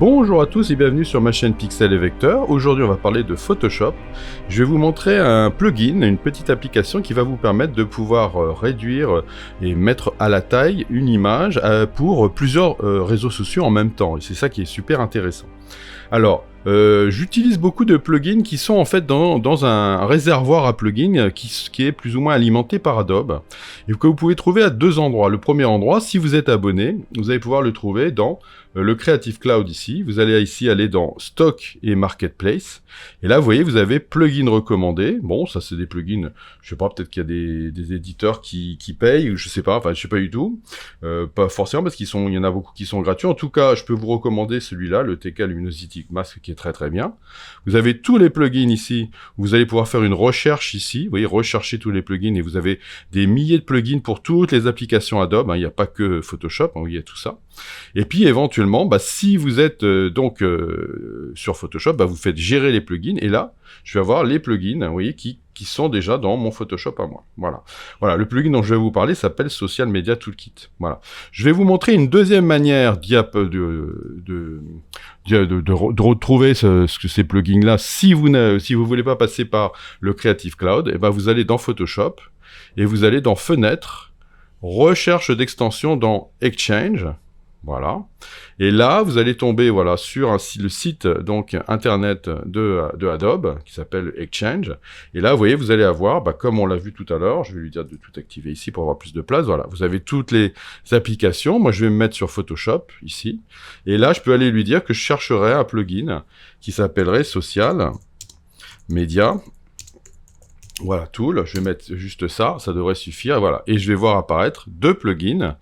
Bonjour à tous et bienvenue sur ma chaîne Pixel et Vecteur. Aujourd'hui on va parler de Photoshop. Je vais vous montrer un plugin, une petite application qui va vous permettre de pouvoir réduire et mettre à la taille une image pour plusieurs réseaux sociaux en même temps. Et c'est ça qui est super intéressant. Alors, j'utilise beaucoup de plugins qui sont en fait dans un réservoir à plugins qui est plus ou moins alimenté par Adobe et que vous pouvez trouver à deux endroits. Le premier endroit, si vous êtes abonné, vous allez pouvoir le trouver dans le Creative Cloud ici. Vous allez ici aller dans Stock et Marketplace. Et là, vous voyez, vous avez plugins recommandés. Bon, ça c'est des plugins, je sais pas, peut-être qu'il y a des éditeurs qui payent, ou je sais pas, enfin je sais pas du tout. Pas forcément parce il y en a beaucoup qui sont gratuits. En tout cas, je peux vous recommander celui-là, le TK Luminosity Mask, qui est très très bien. Vous avez tous les plugins ici. Vous allez pouvoir faire une recherche ici. Vous voyez, rechercher tous les plugins et vous avez des milliers de plugins pour toutes les applications Adobe. Il n'y a pas que Photoshop, il y a tout ça. Et puis éventuellement, si vous êtes sur Photoshop, vous faites gérer les plugins et là, je vais avoir les plugins, vous voyez, qui sont déjà dans mon Photoshop à moi. Voilà, le plugin dont je vais vous parler s'appelle Social Media Toolkit. Voilà. Je vais vous montrer une deuxième manière de retrouver ces plugins-là. Si vous voulez pas passer par le Creative Cloud, vous allez dans Photoshop et vous allez dans Fenêtre, Recherche d'extension dans Exchange. Voilà. Et là, vous allez tomber sur le site donc internet de Adobe qui s'appelle Exchange. Et là, vous voyez, vous allez avoir, comme on l'a vu tout à l'heure, je vais lui dire de tout activer ici pour avoir plus de place. Voilà, vous avez toutes les applications. Moi, je vais me mettre sur Photoshop ici. Et là, je peux aller lui dire que je chercherai un plugin qui s'appellerait Social Media. Voilà, Tool. Je vais mettre juste ça devrait suffire. Voilà, et je vais voir apparaître deux plugins.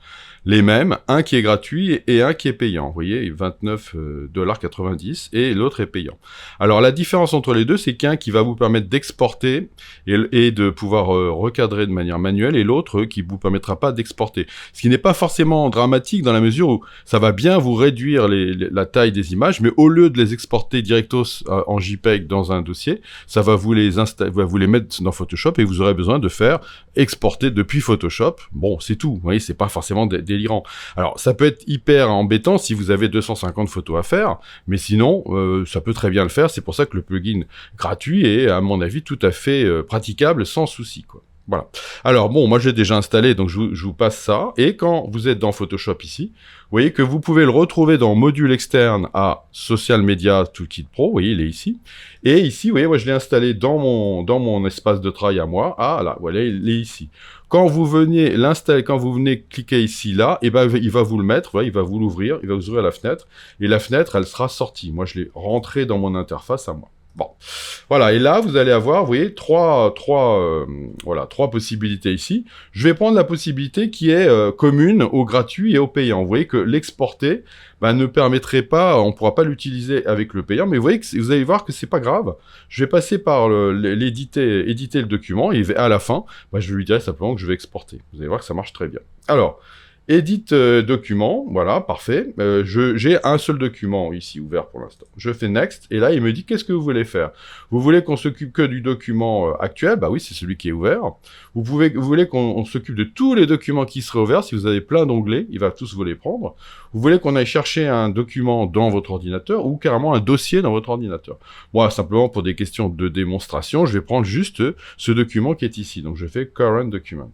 Les mêmes, un qui est gratuit et un qui est payant. Vous voyez, 29,90 $, et l'autre est payant. Alors, la différence entre les deux, c'est qu'un qui va vous permettre d'exporter et de pouvoir recadrer de manière manuelle, et l'autre qui vous permettra pas d'exporter. Ce qui n'est pas forcément dramatique dans la mesure où ça va bien vous réduire la taille des images, mais au lieu de les exporter directos en JPEG dans un dossier, ça va vous les mettre dans Photoshop et vous aurez besoin de faire exporter depuis Photoshop. Bon, c'est tout. Vous voyez, c'est pas forcément délirant. Alors, ça peut être hyper embêtant si vous avez 250 photos à faire, mais sinon, ça peut très bien le faire. C'est pour ça que le plugin gratuit est, à mon avis, tout à fait praticable sans souci, quoi. Voilà. Alors bon, moi j'ai déjà installé, donc je vous passe ça. Et quand vous êtes dans Photoshop ici, vous voyez que vous pouvez le retrouver dans Module externe à Social Media Toolkit Pro. Vous voyez, il est ici. Et ici, vous voyez, moi je l'ai installé dans mon espace de travail à moi. Ah là, voilà, il est ici. Quand vous venez l'installer, quand vous venez cliquer ici là, il va vous le mettre. Voilà, il va vous l'ouvrir, il va vous ouvrir la fenêtre. Et la fenêtre, elle sera sortie. Moi, je l'ai rentré dans mon interface à moi. Bon, voilà, et là, vous allez avoir, vous voyez, trois possibilités ici. Je vais prendre la possibilité qui est commune au gratuit et au payant. Vous voyez que l'exporter ne permettrait pas, on ne pourra pas l'utiliser avec le payant, mais vous voyez que vous allez voir que c'est pas grave. Je vais passer par éditer le document, et à la fin, je lui dirai simplement que je vais exporter. Vous allez voir que ça marche très bien. Alors, Edit document, voilà, parfait. J'ai un seul document ici ouvert pour l'instant. Je fais Next, et là, il me dit, qu'est-ce que vous voulez faire? Vous voulez qu'on s'occupe que du document actuel? Bah oui, c'est celui qui est ouvert. Vous voulez qu'on s'occupe de tous les documents qui seraient ouverts. Si vous avez plein d'onglets, il va tous vous les prendre. Vous voulez qu'on aille chercher un document dans votre ordinateur ou carrément un dossier dans votre ordinateur? Moi, simplement pour des questions de démonstration, je vais prendre juste ce document qui est ici. Donc, je fais Current Document.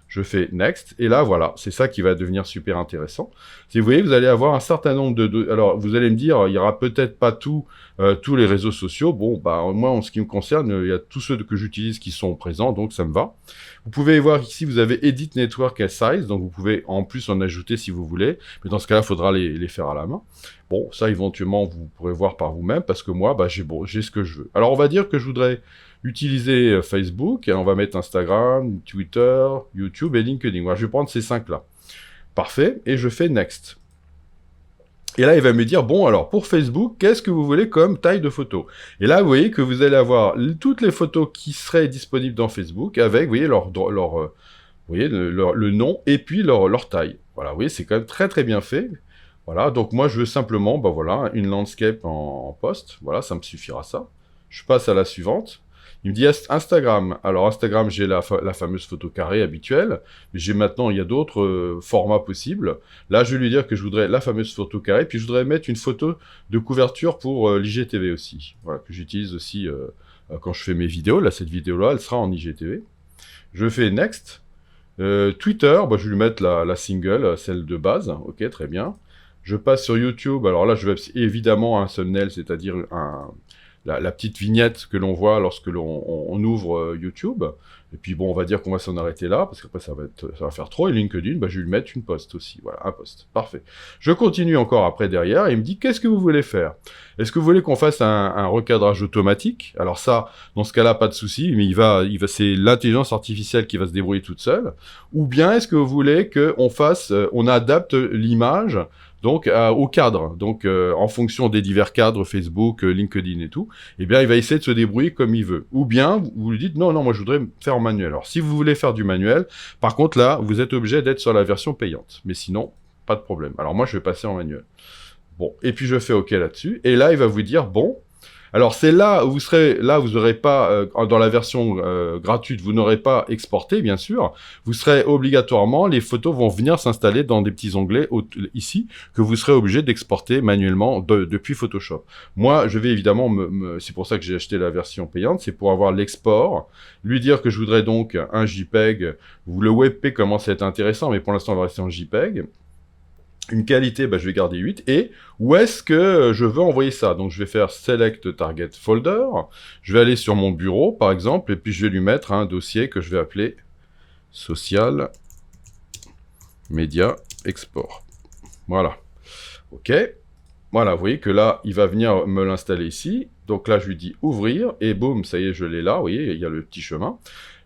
Je fais Next, et là, voilà, c'est ça qui va devenir super intéressant. Si vous voyez, vous allez avoir un certain nombre alors, vous allez me dire, il y aura peut-être pas tous les réseaux sociaux. Bon, moi, en ce qui me concerne, il y a tous ceux que j'utilise qui sont présents, donc ça me va. Vous pouvez voir ici, vous avez Edit Network as Size, donc vous pouvez en plus en ajouter si vous voulez, mais dans ce cas-là, il faudra les faire à la main. Bon, ça, éventuellement, vous pourrez voir par vous-même, parce que moi, j'ai ce que je veux. Alors, on va dire que je voudrais utiliser Facebook, et on va mettre Instagram, Twitter, YouTube et LinkedIn. Voilà, je vais prendre ces 5-là. Parfait, et je fais Next. Et là, il va me dire, bon, alors, pour Facebook, qu'est-ce que vous voulez comme taille de photo? Et là, vous voyez que vous allez avoir toutes les photos qui seraient disponibles dans Facebook, avec, vous voyez, le nom, et puis leur taille. Voilà, vous voyez, c'est quand même très très bien fait. Voilà, donc moi, je veux simplement, une landscape en post. Voilà, ça me suffira ça. Je passe à la suivante. Il me dit Instagram. Alors Instagram, j'ai la fameuse photo carrée habituelle, mais j'ai maintenant, il y a d'autres formats possibles. Là, je vais lui dire que je voudrais la fameuse photo carrée, puis je voudrais mettre une photo de couverture pour l'IGTV aussi, voilà, que j'utilise aussi quand je fais mes vidéos. Là, cette vidéo-là, elle sera en IGTV. Je fais Next. Twitter, bah, je vais lui mettre la single, celle de base. Ok, très bien. Je passe sur YouTube. Alors là, je vais évidemment un thumbnail, c'est-à-dire la petite vignette que l'on voit lorsque l'on ouvre YouTube. Et puis bon, on va dire qu'on va s'en arrêter là, parce qu'après ça va faire trop. Et LinkedIn, bah, je vais lui mettre une post aussi. Voilà, un post. Parfait. Je continue encore après derrière, et il me dit, qu'est-ce que vous voulez faire? Est-ce que vous voulez qu'on fasse un recadrage automatique? Alors ça, dans ce cas-là, pas de souci, mais c'est l'intelligence artificielle qui va se débrouiller toute seule. Ou bien est-ce que vous voulez on adapte l'image donc au cadre, donc en fonction des divers cadres Facebook, LinkedIn et tout, eh bien il va essayer de se débrouiller comme il veut. Ou bien vous lui dites non, moi je voudrais faire en manuel. Alors si vous voulez faire du manuel, par contre là, vous êtes obligé d'être sur la version payante. Mais sinon, pas de problème. Alors moi je vais passer en manuel. Bon, et puis je fais OK là-dessus, et là il va vous dire bon. Alors c'est là où vous n'aurez pas, dans la version gratuite, vous n'aurez pas exporté, bien sûr. Vous serez obligatoirement, les photos vont venir s'installer dans des petits onglets ici, que vous serez obligé d'exporter manuellement depuis Photoshop. Moi, je vais évidemment, c'est pour ça que j'ai acheté la version payante, c'est pour avoir l'export, lui dire que je voudrais donc un JPEG, le WebP commence à être intéressant, mais pour l'instant on va rester en JPEG. Une qualité, bah, je vais garder 8. Et où est-ce que je veux envoyer ça? Donc, je vais faire Select Target Folder. Je vais aller sur mon bureau, par exemple, et puis je vais lui mettre un dossier que je vais appeler Social Media Export. Voilà. OK. Voilà, vous voyez que là, il va venir me l'installer ici. Donc là, je lui dis ouvrir, et boum, ça y est, je l'ai là. Vous voyez, il y a le petit chemin.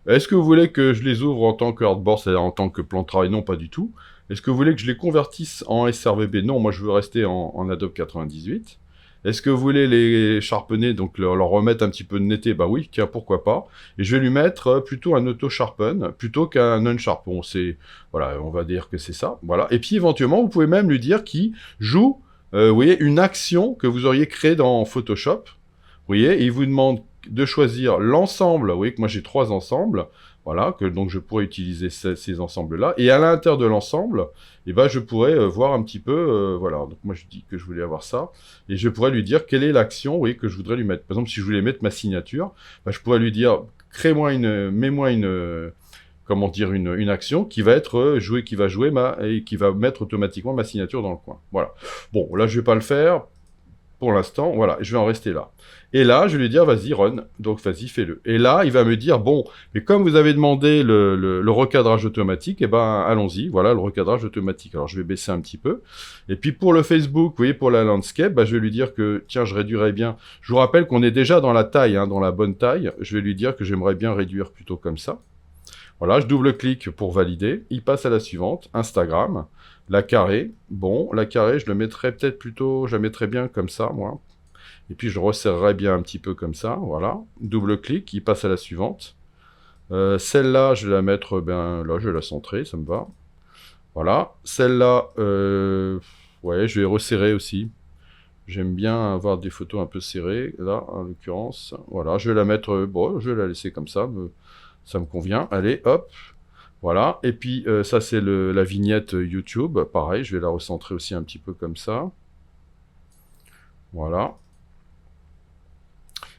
Est-ce que vous voulez que je les ouvre en tant que artboard, c'est-à-dire en tant que plan de travail? Non, pas du tout. Est-ce que vous voulez que je les convertisse en SRVB? Non, moi je veux rester en Adobe 98. Est-ce que vous voulez les sharpener, donc leur remettre un petit peu de netteté? Bah oui, tiens, pourquoi pas. Et je vais lui mettre plutôt un auto-sharpen plutôt qu'un unsharp. Bon, voilà, on va dire que c'est ça. Voilà. Et puis éventuellement, vous pouvez même lui dire qu'il joue, vous voyez, une action que vous auriez créée dans Photoshop. Vous voyez, et il vous demande de choisir l'ensemble. Vous voyez que moi j'ai 3 ensembles. Voilà, donc je pourrais utiliser ces ensembles-là. Et à l'intérieur de l'ensemble, eh ben, je pourrais voir un petit peu, voilà. Donc moi, je dis que je voulais avoir ça. Et je pourrais lui dire quelle est l'action, oui, que je voudrais lui mettre. Par exemple, si je voulais mettre ma signature, ben, je pourrais lui dire, mets-moi comment dire, une action qui va être jouée, et qui va mettre automatiquement ma signature dans le coin. Voilà. Bon, là, je vais pas le faire. Pour l'instant, voilà, je vais en rester là. Et là, je vais lui dire, vas-y, run, donc vas-y, fais-le. Et là, il va me dire, bon, mais comme vous avez demandé le recadrage automatique, eh ben, allons-y, voilà, le recadrage automatique. Alors, je vais baisser un petit peu. Et puis, pour le Facebook, vous voyez, pour la landscape, bah, je vais lui dire que, tiens, je réduirais bien. Je vous rappelle qu'on est déjà dans la taille, hein, dans la bonne taille. Je vais lui dire que j'aimerais bien réduire plutôt comme ça. Voilà, je double-clique pour valider. Il passe à la suivante, Instagram. La carrée, bon, la carrée, je le mettrais peut-être plutôt, je la mettrais bien comme ça, moi. Et puis, je resserrerais bien un petit peu comme ça, voilà. Double-clic, il passe à la suivante. Celle-là, je vais la mettre, ben là, je vais la centrer, ça me va. Voilà. Celle-là, ouais, je vais resserrer aussi. J'aime bien avoir des photos un peu serrées, là, en l'occurrence. Voilà, je vais la mettre, bon, je vais la laisser comme ça, ça me convient. Allez, hop. Voilà, et puis ça c'est la vignette YouTube, pareil, je vais la recentrer aussi un petit peu comme ça. Voilà.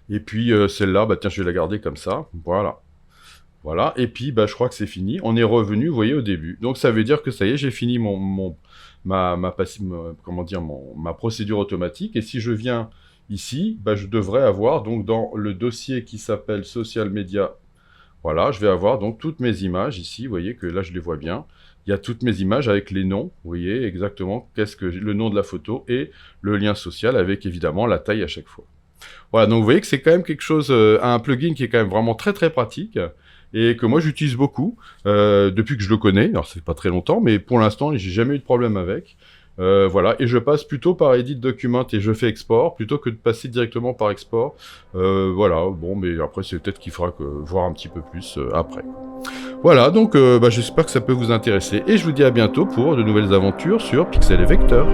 Et puis celle-là, bah tiens, je vais la garder comme ça, voilà. Voilà, et puis bah je crois que c'est fini, on est revenu, vous voyez, au début. Donc ça veut dire que ça y est, j'ai fini ma procédure automatique, et si je viens ici, bah je devrais avoir, donc dans le dossier qui s'appelle Social Media. Voilà, je vais avoir donc toutes mes images ici, vous voyez que là je les vois bien. Il y a toutes mes images avec les noms, vous voyez exactement le nom de la photo et le lien social avec évidemment la taille à chaque fois. Voilà, donc vous voyez que c'est quand même quelque chose, un plugin qui est quand même vraiment très très pratique et que moi j'utilise beaucoup depuis que je le connais. Alors c'est pas très longtemps, mais pour l'instant j'ai jamais eu de problème avec. Voilà, et je passe plutôt par Edit Document et je fais export, plutôt que de passer directement par export. Voilà, bon, mais après c'est peut-être qu'il faudra voir un petit peu plus après. Voilà, donc bah, j'espère que ça peut vous intéresser, et je vous dis à bientôt pour de nouvelles aventures sur Pixel et Vecteur.